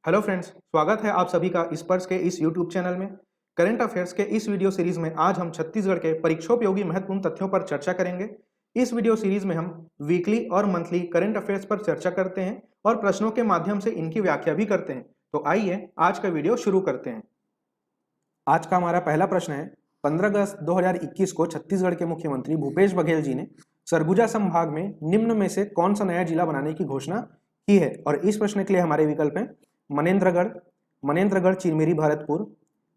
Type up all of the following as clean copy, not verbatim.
Hello friends, स्वागत है आप सभी का स्पर्श के इस यूट्यूब चैनल में। करंट अफेयर्स के इस वीडियो सीरीज में आज हम छत्तीसगढ़ के परीक्षोपयोगी महत्वपूर्ण तथ्यों पर चर्चा करेंगे। इस वीडियो सीरीज में हम वीकली और मंथली करंट अफेयर्स पर चर्चा करते हैं और प्रश्नों के माध्यम से इनकी व्याख्या भी करते हैं। तो आइए आज का वीडियो शुरू करते हैं। आज का हमारा पहला प्रश्न है, 15 अगस्त 2021 को छत्तीसगढ़ के मुख्यमंत्री भूपेश बघेल जी ने सरगुजा संभाग में निम्न में से कौन सा नया जिला बनाने की घोषणा की है। और इस प्रश्न के लिए हमारे विकल्प हैं मनेन्द्रगढ़, मनेन्द्रगढ़ चिरमिरी भरतपुर,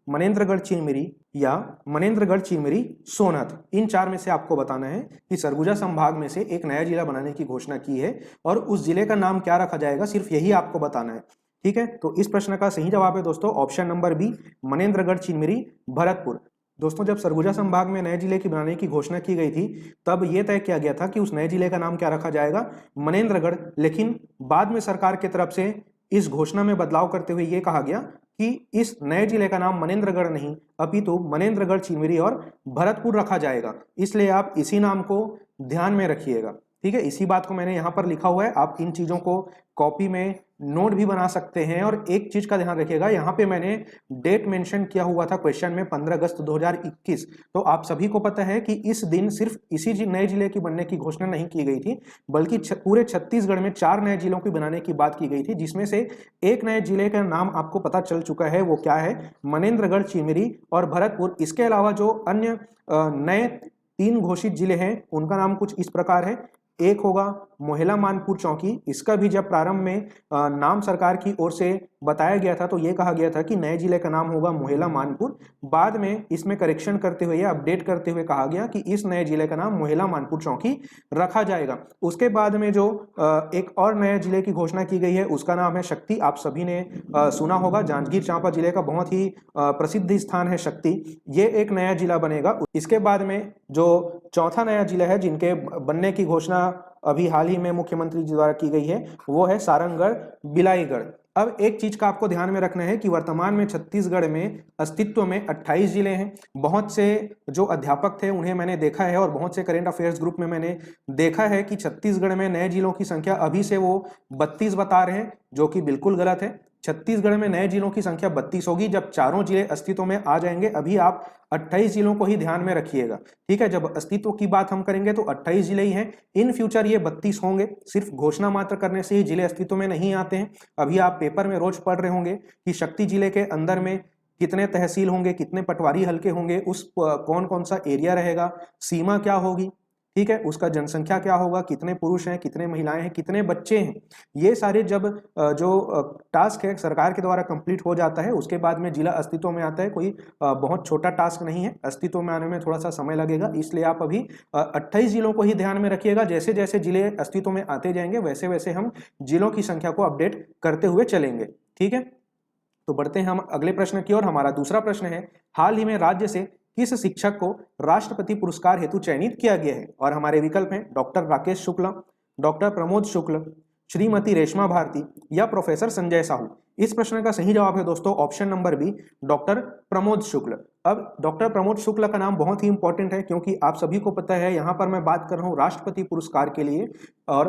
मनेन्द्रगढ़ चिरमिरी या मनेन्द्रगढ़ चिरमिरी सोनहत। इन चार में से आपको बताना है कि सरगुजा संभाग में से एक नया जिला बनाने की घोषणा की है और उस जिले का नाम क्या रखा जाएगा, सिर्फ यही आपको बताना है। ठीक है, तो इस प्रश्न का सही जवाब है दोस्तों option number B, Manendragarh Chirmiri Bharatpur. दोस्तों, जब सरगुजा संभाग में नए जिले की बनाने की घोषणा की गई थी तब यह तय किया गया था कि उस नए जिले का नाम क्या रखा जाएगा, मनेन्द्रगढ़। लेकिन बाद में सरकार की तरफ से इस घोषणा में बदलाव करते हुए यह कहा गया कि इस नए जिले का नाम मनेन्द्रगढ़ नहीं अपितु मनेन्द्रगढ़ चिरमिरी और भरतपुर रखा जाएगा। इसलिए आप इसी नाम को ध्यान में रखिएगा। ठीक है, इसी बात को मैंने यहाँ पर लिखा हुआ है, आप इन चीजों को कॉपी में नोट भी बना सकते हैं। और एक चीज का ध्यान रखिएगा, यहाँ पे मैंने डेट मेंशन किया हुआ था क्वेश्चन में 15 अगस्त 2021। तो आप सभी को पता है कि इस दिन सिर्फ इसी नए जिले की बनने की घोषणा नहीं की गई थी, बल्कि पूरे छत्तीसगढ़ में 4 नए जिलों की बनाने की बात की गई थी, जिसमें से एक नए जिले का नाम आपको पता चल चुका है। वो क्या है? मनेन्द्रगढ़ चिरमिरी और भरतपुर। इसके अलावा जो अन्य नए 3 घोषित जिले हैं उनका नाम कुछ इस प्रकार है। एक होगा मोहेला मानपुर चौकी। इसका भी जब प्रारंभ में नाम सरकार की ओर से बताया गया था तो ये कहा गया था कि नए जिले का नाम होगा मोहेला मानपुर। बाद में इसमें करेक्शन करते हुए या अपडेट करते हुए कहा गया कि इस नए जिले का नाम मोहेला मानपुर चौकी रखा जाएगा। उसके बाद में जो एक और नए जिले की घोषणा की गई है उसका नाम है शक्ति। आप सभी ने सुना होगा, जांजगीर चांपा जिले का बहुत ही प्रसिद्ध स्थान है शक्ति। ये एक नया जिला बनेगा। इसके बाद में जो चौथा नया जिला है जिनके बनने की घोषणा अभी हाल ही में मुख्यमंत्री जी द्वारा की गई है वो है सारंगगढ़ बिलाईगढ़। अब एक चीज का आपको ध्यान में रखना है कि वर्तमान में छत्तीसगढ़ में अस्तित्व में 28 जिले हैं। बहुत से जो अध्यापक थे उन्हें मैंने देखा है और बहुत से करेंट अफेयर्स ग्रुप में मैंने देखा है कि छत्तीसगढ़ में नए जिलों की संख्या अभी से वो 32 बता रहे हैं, जो कि बिल्कुल गलत है। छत्तीसगढ़ में नए जिलों की संख्या 32 होगी जब चारों जिले अस्तित्व में आ जाएंगे। अभी आप 28 जिलों को ही ध्यान में रखिएगा। ठीक है, जब अस्तित्व की बात हम करेंगे तो 28 जिले ही हैं। इन फ्यूचर ये 32 होंगे। सिर्फ घोषणा मात्र करने से ही जिले अस्तित्व में नहीं आते हैं। अभी आप पेपर में रोज पढ़ रहे होंगे कि शक्ति जिले के अंदर में कितने तहसील होंगे, कितने पटवारी हल्के होंगे, उस कौन कौन सा एरिया रहेगा, सीमा क्या होगी, ठीक है, उसका जनसंख्या क्या होगा, कितने पुरुष हैं, कितने महिलाएं हैं, कितने बच्चे हैं। ये सारे जब जो टास्क है सरकार के द्वारा कंप्लीट हो जाता है उसके बाद में जिला अस्तित्व में आता है। कोई बहुत छोटा टास्क नहीं है, अस्तित्व में आने में थोड़ा सा समय लगेगा। इसलिए आप अभी 28 जिलों को ही ध्यान में रखिएगा। जैसे जैसे जिले अस्तित्व में आते जाएंगे वैसे वैसे हम जिलों की संख्या को अपडेट करते हुए चलेंगे। ठीक है, तो बढ़ते हैं हम अगले प्रश्न की ओर। हमारा दूसरा प्रश्न है, हाल ही में राज्य से किस शिक्षक को राष्ट्रपति पुरस्कार हेतु चयनित किया गया है। और हमारे विकल्प हैं डॉक्टर राकेश शुक्ला, डॉक्टर प्रमोद शुक्ल, श्रीमती रेशमा भारती या प्रोफेसर संजय साहू। इस प्रश्न का सही जवाब है दोस्तों option number B, doctor Pramod Shukla. अब डॉक्टर प्रमोद शुक्ल का नाम बहुत ही इंपॉर्टेंट है क्योंकि आप सभी को पता है यहाँ पर मैं बात कर रहा हूँ राष्ट्रपति पुरस्कार के लिए। और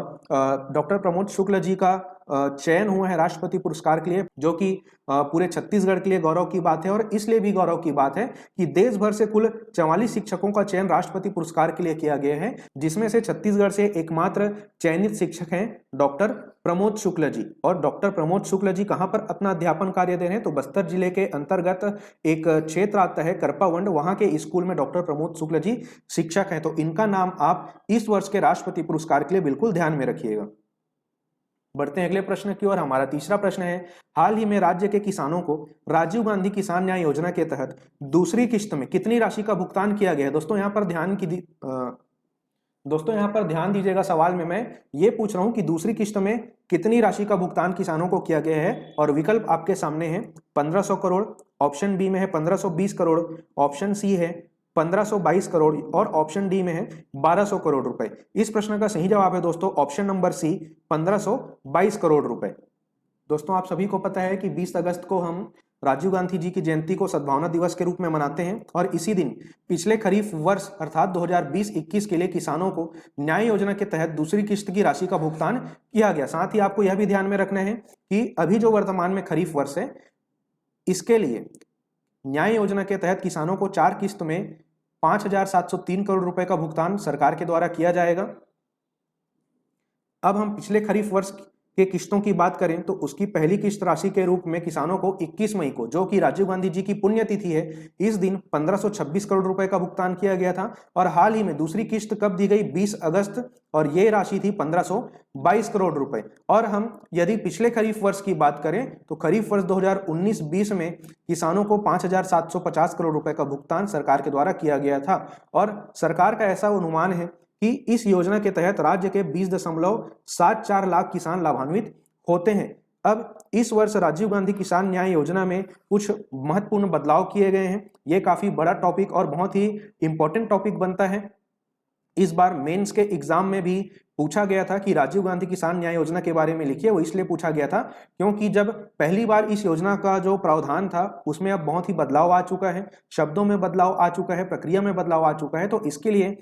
डॉक्टर प्रमोद शुक्ल जी का चयन हुआ है राष्ट्रपति पुरस्कार के लिए, जो कि पूरे छत्तीसगढ़ के लिए गौरव की बात है। और इसलिए भी गौरव की बात है कि देश भर से कुल 44 शिक्षकों का चयन राष्ट्रपति पुरस्कार के लिए किया गया है, जिसमें से छत्तीसगढ़ से एकमात्र चयनित शिक्षक हैं डॉक्टर प्रमोद शुक्ल जी। और डॉक्टर प्रमोद शुक्ल जी कहां पर अपना अध्यापन कार्य दे रहे हैं तो बस्तर जिले के अंतर्गत एक क्षेत्र आता है करपावंड, वहां के स्कूल में डॉक्टर प्रमोद शुक्ल जी शिक्षक हैं। तो इनका नाम आप इस वर्ष के राष्ट्रपति पुरस्कार के लिए बिल्कुल ध्यान में रखिएगा। बढ़ते हैं अगले प्रश्न की ओर। हमारा तीसरा प्रश्न है, हाल ही में राज्य के किसानों को राजीव गांधी किसान न्याय योजना के तहत दूसरी किश्त में कितनी राशि का भुगतान किया गया है। दोस्तों यहाँ पर ध्यान दीजिएगा, सवाल में मैं ये पूछ रहा हूं कि दूसरी किश्त में कितनी राशि का भुगतान किसानों को किया गया है। और विकल्प आपके सामने है 1500 करोड़, ऑप्शन बी में है 1520 करोड़, ऑप्शन सी है 1522 करोड़ और ऑप्शन डी में है 1200 करोड़ रुपए। इस प्रश्न का सही जवाब है दोस्तों ऑप्शन नंबर सी, 1522 करोड़ रुपए। दोस्तों आप सभी को पता है कि 20 अगस्त को हम राजीव गांधी जी की जयंती को सद्भावना दिवस के रूप में मनाते हैं और इसी दिन पिछले खरीफ वर्ष अर्थात 2020-21 के लिए किसानों को न्याय योजना के तहत दूसरी किस्त की राशि का भुगतान किया गया। साथ ही आपको यह भी ध्यान में रखना है कि अभी जो वर्तमान में खरीफ वर्ष है, इसके लिए न्याय योजना के तहत किसानों को 4 किस्त में 5,703 करोड़ रुपए का भुगतान सरकार के द्वारा किया जाएगा। अब हम पिछले खरीफ वर्ष के किस्तों की बात करें तो उसकी पहली किस्त राशि के रूप में किसानों को 21 मई को, जो कि राजीव गांधी जी की पुण्यतिथि है, इस दिन 1526 करोड़ रुपए का भुगतान किया गया था। और हाल ही में दूसरी किस्त कब दी गई? 20 अगस्त, और ये राशि थी 1522 करोड़ रुपए। और हम यदि पिछले खरीफ वर्ष की बात करें तो खरीफ वर्ष 2019-20 में किसानों को 5,750 करोड़ रुपए का भुगतान सरकार के द्वारा किया गया था। और सरकार का ऐसा अनुमान है कि इस योजना के तहत राज्य के 20.74 लाख किसान लाभान्वित होते हैं। अब इस वर्ष राजीव गांधी किसान न्याय योजना में कुछ महत्वपूर्ण बदलाव किए गए हैं। यह काफी बड़ा टॉपिक और बहुत ही इंपॉर्टेंट टॉपिक बनता है। इस बार मेंस के एग्जाम में भी पूछा गया था कि राजीव गांधी किसान न्याय योजना के बारे में लिखिए। वो इसलिए पूछा गया था क्योंकि जब पहली बार इस योजना का जो प्रावधान था उसमें अब बहुत ही बदलाव आ चुका है, शब्दों में बदलाव आ चुका है, प्रक्रिया में बदलाव आ चुका है। तो इसके लिए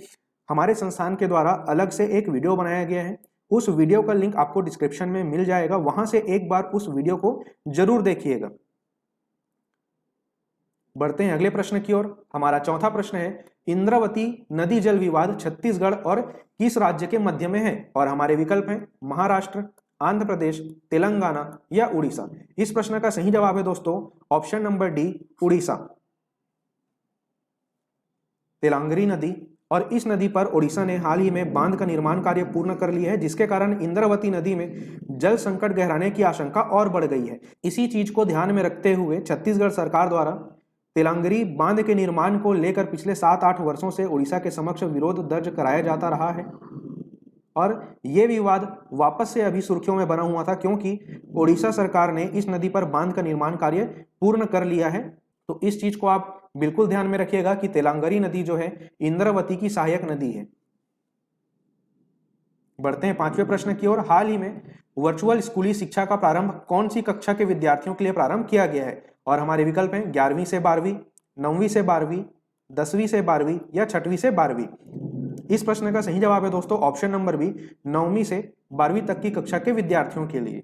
हमारे संस्थान के द्वारा अलग से एक वीडियो बनाया गया है। उस वीडियो का लिंक आपको डिस्क्रिप्शन में मिल जाएगा, वहां से एक बार उस वीडियो को जरूर देखिएगा। बढ़ते हैं अगले प्रश्न की ओर। हमारा चौथा प्रश्न है, इंद्रावती नदी जल विवाद छत्तीसगढ़ और किस राज्य के मध्य में है? और हमारे विकल्प हैं महाराष्ट्र, आंध्र प्रदेश, तेलंगाना या उड़ीसा। इस प्रश्न का सही जवाब है दोस्तों ऑप्शन नंबर डी, उड़ीसा। तेलंगानी नदी, और इस नदी पर ओडिशा ने हाल ही में बांध का निर्माण कार्य पूर्ण कर लिया है, जिसके कारण इंद्रावती नदी में जल संकट गहराने की आशंका और बढ़ गई है। इसी चीज को ध्यान में रखते हुए छत्तीसगढ़ सरकार द्वारा तेलंगानी बांध के निर्माण को लेकर पिछले 7-8 वर्षों से ओडिशा के समक्ष विरोध दर्ज कराया जाता रहा है। और ये विवाद वापस से अभी सुर्खियों में बना हुआ था क्योंकि ओडिशा सरकार ने इस नदी पर बांध का निर्माण कार्य पूर्ण कर लिया है। तो इस चीज को आप बिल्कुल ध्यान में रखिएगा कि तेलंगानी नदी जो है इंद्रावती की सहायक नदी है। बढ़ते हैं पांचवें प्रश्न की ओर। हाल ही में वर्चुअल स्कूली शिक्षा का प्रारंभ कौन सी कक्षा के विद्यार्थियों के लिए प्रारंभ किया गया है? और हमारे विकल्प हैं 11वीं से 12वीं, 9वीं से 12वीं, 10वीं से 12वीं या 6वीं से 12वीं। इस प्रश्न का सही जवाब है दोस्तों ऑप्शन नंबर बी, 9वीं से 12वीं तक की कक्षा के विद्यार्थियों के लिए।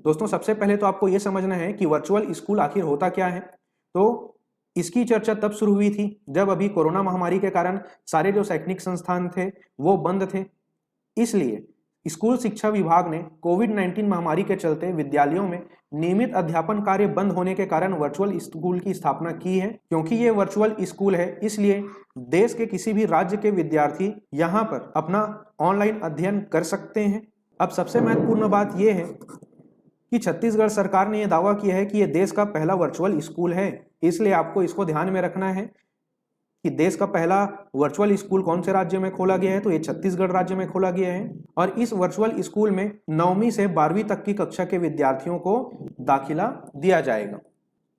दोस्तों सबसे पहले तो आपको यह समझना है कि वर्चुअल स्कूल आखिर होता क्या है। तो इसकी चर्चा तब शुरू हुई थी जब अभी कोरोना महामारी के कारण सारे जो शैक्षणिक संस्थान थे वो बंद थे। इसलिए स्कूल शिक्षा विभाग ने कोविड-19 महामारी के चलते विद्यालयों में नियमित अध्यापन कार्य बंद होने के कारण वर्चुअल स्कूल की स्थापना की है। क्योंकि ये वर्चुअल स्कूल है इसलिए देश के किसी भी राज्य के विद्यार्थी यहाँ पर अपना ऑनलाइन अध्ययन कर सकते हैं। अब सबसे महत्वपूर्ण बात यह है कि छत्तीसगढ़ सरकार ने यह दावा किया है कि यह देश का पहला वर्चुअल स्कूल है। इसलिए आपको इसको ध्यान में रखना है कि देश का पहला वर्चुअल स्कूल कौन से राज्य में खोला गया है, तो ये छत्तीसगढ़ राज्य में खोला गया है। और इस वर्चुअल स्कूल में 9वीं से 12वीं तक की कक्षा के विद्यार्थियों को दाखिला दिया जाएगा।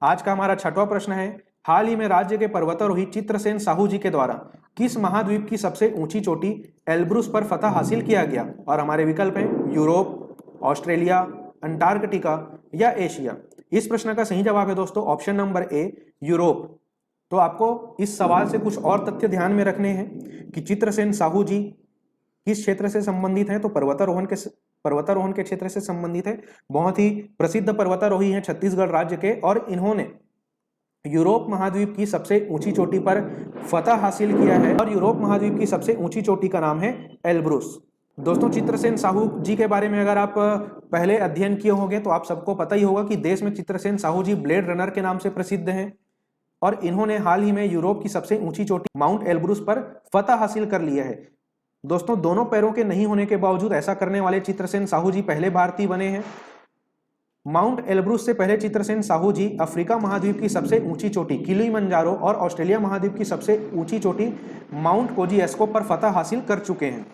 आज का हमारा छठवां प्रश्न है, हाल ही में राज्य के पर्वतारोही चित्रसेन साहू जी के द्वारा किस महाद्वीप की सबसे ऊंची चोटी एल्ब्रुस पर फतह हासिल किया गया? और हमारे विकल्प हैं यूरोप, ऑस्ट्रेलिया, अंटार्कटिका या एशिया। इस प्रश्न का सही जवाब है दोस्तों ऑप्शन नंबर ए, यूरोप। तो आपको इस सवाल से कुछ और तथ्य ध्यान में रखने हैं कि चित्रसेन साहू जी किस क्षेत्र से संबंधित हैं, तो पर्वतारोहण के क्षेत्र से संबंधित है। बहुत ही प्रसिद्ध पर्वतारोही हैं छत्तीसगढ़ राज्य के, और इन्होंने यूरोप महाद्वीप की सबसे ऊंची चोटी पर फतह हासिल किया है। और यूरोप महाद्वीप की सबसे ऊंची चोटी का नाम है एल्ब्रुस। दोस्तों चित्रसेन साहू जी के बारे में अगर आप पहले अध्ययन किए होंगे तो आप सबको पता ही होगा कि देश में चित्रसेन साहू जी ब्लेड रनर के नाम से प्रसिद्ध हैं। और इन्होंने हाल ही में यूरोप की सबसे ऊंची चोटी माउंट एल्ब्रुस पर फतह हासिल कर लिया है। दोस्तों दोनों पैरों के नहीं होने के बावजूद ऐसा करने वाले चित्रसेन साहू जी पहले भारतीय बने हैं। माउंट एल्ब्रुस से पहले चित्रसेन साहू जी अफ्रीका महाद्वीप की सबसे ऊंची चोटी किलिमंजारो और ऑस्ट्रेलिया महाद्वीप की सबसे ऊंची चोटी माउंट कोजिएस्को पर फतह हासिल कर चुके हैं।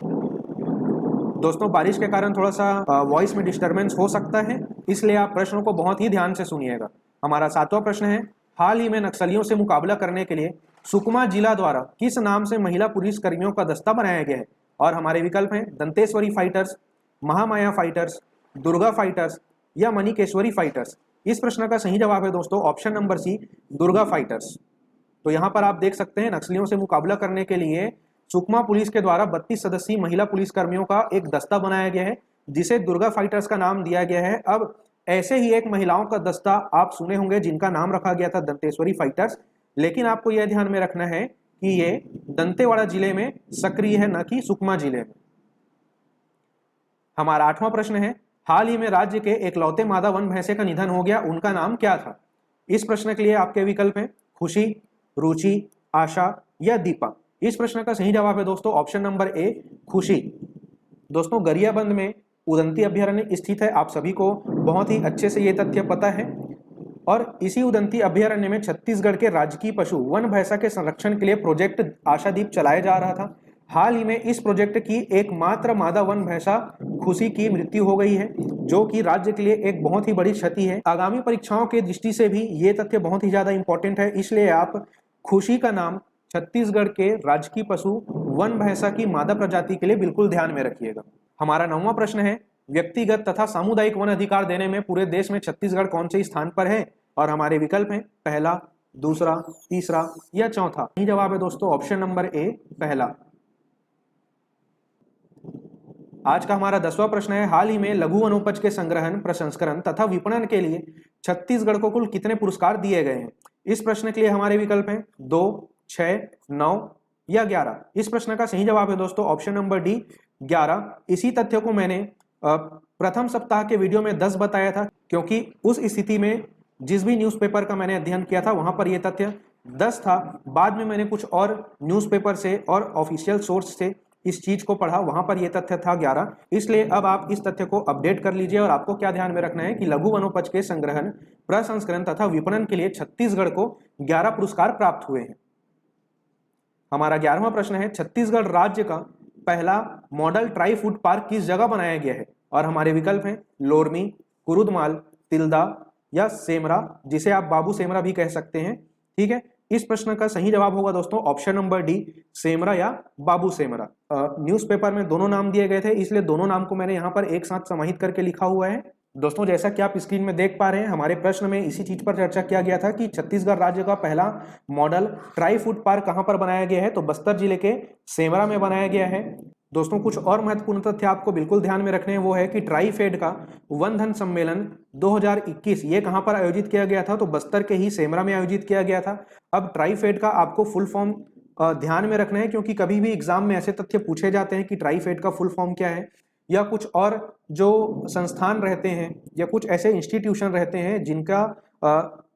दोस्तों बारिश के कारण थोड़ा सा वॉइस में डिस्टरबेंस हो सकता है, इसलिए आप प्रश्नों को बहुत ही ध्यान से सुनिएगा। हमारा सातवां प्रश्न है, हाल ही में नक्सलियों से मुकाबला करने के लिए सुकमा जिला द्वारा किस नाम से महिला पुलिस कर्मियों का दस्ता बनाया गया है? और हमारे विकल्प हैं Danteshwari fighters, Mahamaya fighters, Durga fighters या मणिकेश्वरी फाइटर्स? इस प्रश्न का सही जवाब है दोस्तों option number C, Durga fighters. तो यहाँ पर आप देख सकते हैं नक्सलियों से मुकाबला करने के लिए सुकमा पुलिस के द्वारा 32 सदस्यीय महिला पुलिसकर्मियों का एक दस्ता बनाया गया है, जिसे दुर्गा फाइटर्स का नाम दिया गया है। अब ऐसे ही एक महिलाओं का दस्ता आप सुने होंगे जिनका नाम रखा गया था दंतेश्वरी फाइटर्स, लेकिन आपको यह ध्यान में रखना है कि ये दंतेवाड़ा जिले में सक्रिय है, न कि सुकमा जिले में। हमारा 8वां प्रश्न है, हाल ही में राज्य के एकलौते मादा वन भैंसे का निधन हो गया, उनका नाम क्या था? इस प्रश्न के लिए आपके विकल्प हैं खुशी, रुचि, आशा या दीपा। इस प्रश्न का सही जवाब है दोस्तों ऑप्शन नंबर ए, खुशी। दोस्तों गरियाबंद में उदंती अभयारण्य स्थित है, आप सभी को बहुत ही अच्छे से ये तथ्य पता है। और इसी उदंती अभयारण्य में छत्तीसगढ़ के राजकीय पशु वन भैंसा के संरक्षण के लिए प्रोजेक्ट आशादीप चलाया जा रहा था। हाल ही में इस प्रोजेक्ट की एकमात्र मादा वन भैंसा खुशी की मृत्यु हो गई है, जो कि राज्य के लिए एक बहुत ही बड़ी क्षति है। आगामी परीक्षाओं के दृष्टि से भी ये तथ्य बहुत ही ज्यादा इंपॉर्टेंट है, इसलिए आप खुशी का नाम छत्तीसगढ़ के राजकीय पशु वन भैंसा की मादा प्रजाति के लिए बिल्कुल ध्यान में रखिएगा। हमारा 9वां प्रश्न है, व्यक्तिगत तथा सामुदायिक वन अधिकार देने में पूरे देश में छत्तीसगढ़ कौन से स्थान पर है? और हमारे विकल्प हैं पहला, दूसरा, तीसरा या चौथा। सही जवाब है दोस्तों ऑप्शन नंबर ए, पहला। आज का हमारा 10वां प्रश्न है, हाल ही में लघु वनोपज के संग्रहण, प्रसंस्करण तथा विपणन के लिए छत्तीसगढ़ को कुल कितने पुरस्कार दिए गए हैं? इस प्रश्न के लिए हमारे विकल्प हैं 2, 6, 9 या 11। इस प्रश्न का सही जवाब है दोस्तों ऑप्शन नंबर डी, 11। इसी तथ्य को मैंने प्रथम सप्ताह के वीडियो में 10 बताया था, क्योंकि उस स्थिति में जिस भी न्यूज़पेपर का मैंने अध्ययन किया था वहां पर यह तथ्य 10 था। बाद में मैंने कुछ और न्यूज़पेपर से और ऑफिशियल सोर्स से इस चीज को पढ़ा, वहां पर यह तथ्य था 11। इसलिए अब आप इस तथ्य को अपडेट कर लीजिए। और आपको क्या ध्यान में रखना है कि लघु वनोपज के संग्रहण, प्रसंस्करण तथा विपणन के लिए छत्तीसगढ़ को 11 पुरस्कार प्राप्त हुए हैं। हमारा 11वां प्रश्न है, छत्तीसगढ़ राज्य का पहला मॉडल ट्राई फूड पार्क किस जगह बनाया गया है? और हमारे विकल्प हैं लोरमी, कुरुदमाल, तिल्दा या सेमरा, जिसे आप बाबू सेमरा भी कह सकते हैं। ठीक है, इस प्रश्न का सही जवाब होगा दोस्तों ऑप्शन नंबर डी, सेमरा या बाबू सेमरा। न्यूज़पेपर में दोनों नाम दिए गए थे, इसलिए दोनों नाम को मैंने यहाँ पर एक साथ समाहित करके लिखा हुआ है। दोस्तों जैसा कि आप स्क्रीन में देख पा रहे हैं, हमारे प्रश्न में इसी चीज पर चर्चा किया गया था कि छत्तीसगढ़ राज्य का पहला मॉडल ट्राई फूड पार्क कहां पर बनाया गया है, तो बस्तर जिले के सेमरा में बनाया गया है। दोस्तों कुछ और महत्वपूर्ण तथ्य आपको बिल्कुल ध्यान में रखने हैं, वो है कि ट्राईफेड का वन धन सम्मेलन 2021 ये कहां पर आयोजित किया गया था, तो बस्तर के ही सेमरा में आयोजित किया गया था। अब ट्राईफेड का आपको फुल फॉर्म ध्यान में रखना है, क्योंकि कभी भी एग्जाम में ऐसे तथ्य पूछे जाते हैं कि ट्राईफेड का फुल फॉर्म क्या है, या कुछ और जो संस्थान रहते हैं या कुछ ऐसे इंस्टीट्यूशन रहते हैं जिनका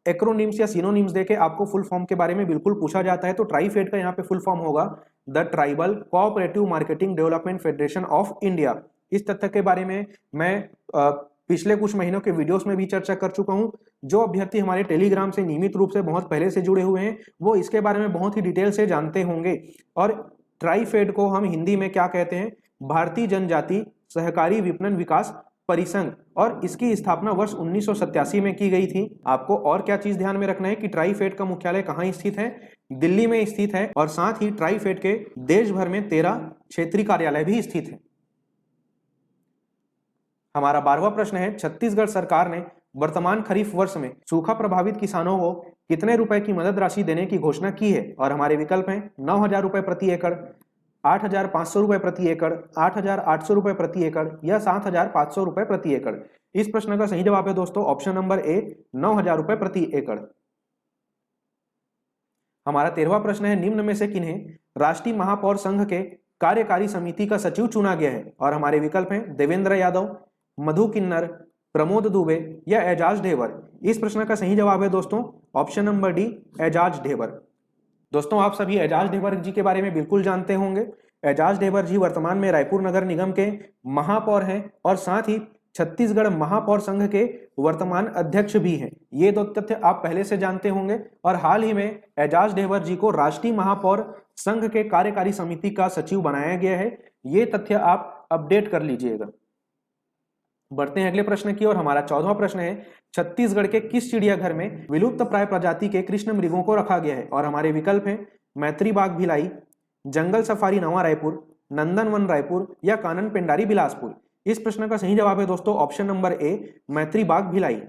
एक्रोनिम्स या सिनोनिम्स देके आपको फुल फॉर्म के बारे में बिल्कुल पूछा जाता है। तो ट्राईफेड का यहाँ पे फुल फॉर्म होगा the tribal cooperative marketing development federation of India. इस तथ्य के बारे में मैं पिछले कुछ महीनों के वीडियोस में भी चर्चा कर चुका हूं। जो अभ्यर्थी हमारे टेलीग्राम से नियमित रूप से बहुत पहले से जुड़े हुए हैं वो इसके बारे में बहुत ही डिटेल से जानते होंगे। और ट्राईफेड को हम हिंदी में क्या कहते हैं, भारतीय जनजाति सहकारी विपणन विकास परिसंघ, और इसकी स्थापना वर्ष 1987 में की गई थी। आपको और क्या चीज ध्यान में रखना है कि ट्राईफेड का मुख्यालय कहाँ स्थित है, दिल्ली में स्थित है, और साथ ही ट्राईफेड के देश भर में 13 क्षेत्रीय कार्यालय भी स्थित है। हमारा 12वां प्रश्न है, छत्तीसगढ़ सरकार ने वर्तमान खरीफ वर्ष में सूखा प्रभावित किसानों को कितने रुपए की मदद राशि देने की घोषणा की है? और हमारे विकल्प हैं 9,000 रुपए प्रति एकड़, 8,500 रुपए प्रति एकड़, 8,800 रुपए प्रति एकड़ या 7,500 रुपए प्रति एकड़। इस प्रश्न का सही जवाब है दोस्तों ऑप्शन नंबर ए, 9,000 रुपए प्रति एकड़। हमारा 13वां प्रश्न है, निम्न में से किन्हें राष्ट्रीय महापौर संघ के कार्यकारी समिति का सचिव चुना गया है? और हमारे विकल्प हैं देवेंद्र यादव, मधु किन्नर, प्रमोद दुबे या एजाज ढेबर। इस प्रश्न का सही जवाब है दोस्तों option number D, Ejaz Dhebar. दोस्तों आप सभी एजाज ढेबर जी के बारे में बिल्कुल जानते होंगे। एजाज ढेबर जी वर्तमान में रायपुर नगर निगम के महापौर हैं और साथ ही छत्तीसगढ़ महापौर संघ के वर्तमान अध्यक्ष भी हैं। ये दो तथ्य आप पहले से जानते होंगे। और हाल ही में एजाज ढेबर जी को राष्ट्रीय महापौर संघ के कार्यकारी समिति का सचिव बनाया गया है। ये तथ्य आप अपडेट कर लीजिएगा। बढ़ते हैं अगले प्रश्न की ओर। हमारा 14वां प्रश्न है, छत्तीसगढ़ के किस चिड़ियाघर में विलुप्त प्राय प्रजाति के कृष्ण मृगों को रखा गया है? और हमारे विकल्प हैं मैत्री बाग भिलाई, जंगल सफारी नवा रायपुर, नंदन वन रायपुर या कानन पेंडारी बिलासपुर। इस प्रश्न का सही जवाब है दोस्तों ऑप्शन नंबर ए, मैत्री बाग भिलाई।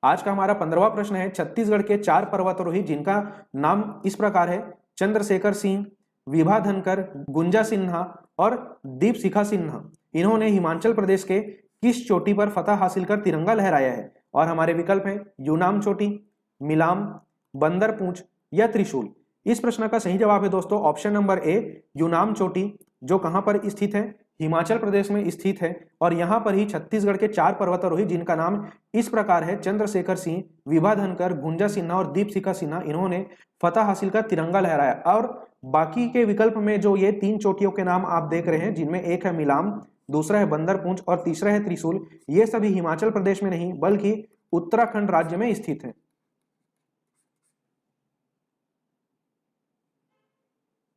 आज का हमारा 15वां प्रश्न है, छत्तीसगढ़ के 4 पर्वतारोही जिनका नाम इस प्रकार है, चंद्रशेखर सिंह, विभा धनकर, गुंजा सिन्हा और दीप शिखा सिन्हा, इन्होंने हिमाचल प्रदेश के किस चोटी पर फतह हासिल कर तिरंगा लहराया है? और हमारे विकल्प है यूनाम चोटी, मिलाम, बंदर पूंछ या त्रिशूल। इस प्रश्न का सही जवाब है दोस्तों ऑप्शन नंबर ए, यूनाम चोटी, जो कहां पर स्थित है? हिमाचल प्रदेश में स्थित है। और यहां पर ही छत्तीसगढ़ के 4 पर्वतारोही जिनका नाम इस प्रकार है, चंद्रशेखर सिंह, विभा धनकर, गुंजा सिन्हा और दीप शिखा सिन्हा, इन्होंने फतह हासिल कर तिरंगा लहराया। और बाकी के विकल्प में जो ये 3 चोटियों के नाम आप देख रहे हैं, जिनमें एक है मिलाम, दूसरा है बंदर पूंछ और तीसरा है त्रिशूल, ये सभी हिमाचल प्रदेश में नहीं बल्कि उत्तराखंड राज्य में स्थित है।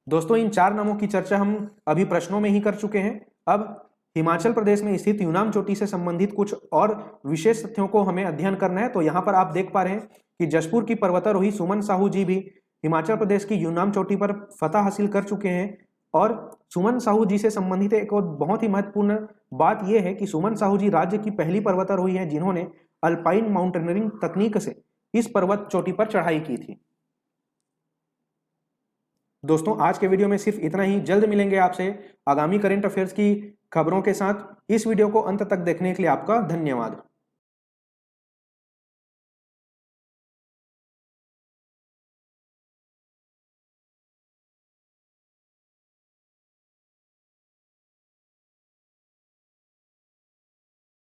दोस्तों इन 4 नामों की चर्चा हम अभी प्रश्नों में ही कर चुके हैं। अब हिमाचल प्रदेश में स्थित यूनाम चोटी से संबंधित कुछ और विशेष तथ्यों को हमें अध्ययन करना है। तो यहाँ पर आप देख पा रहे हैं कि जशपुर की पर्वतारोही सुमन साहू जी भी हिमाचल प्रदेश की यूनाम चोटी पर फतह हासिल कर चुके हैं। और सुमन साहू जी से संबंधित एक और बहुत ही महत्वपूर्ण बात यह है कि सुमन साहू जी राज्य की पहली पर्वतारोही है जिन्होंने अल्पाइन माउंटेनियरिंग तकनीक से इस पर्वत चोटी पर चढ़ाई की थी। दोस्तों आज के वीडियो में सिर्फ इतना ही। जल्द मिलेंगे आपसे आगामी करंट अफेयर्स की खबरों के साथ। इस वीडियो को अंत तक देखने के लिए आपका धन्यवाद।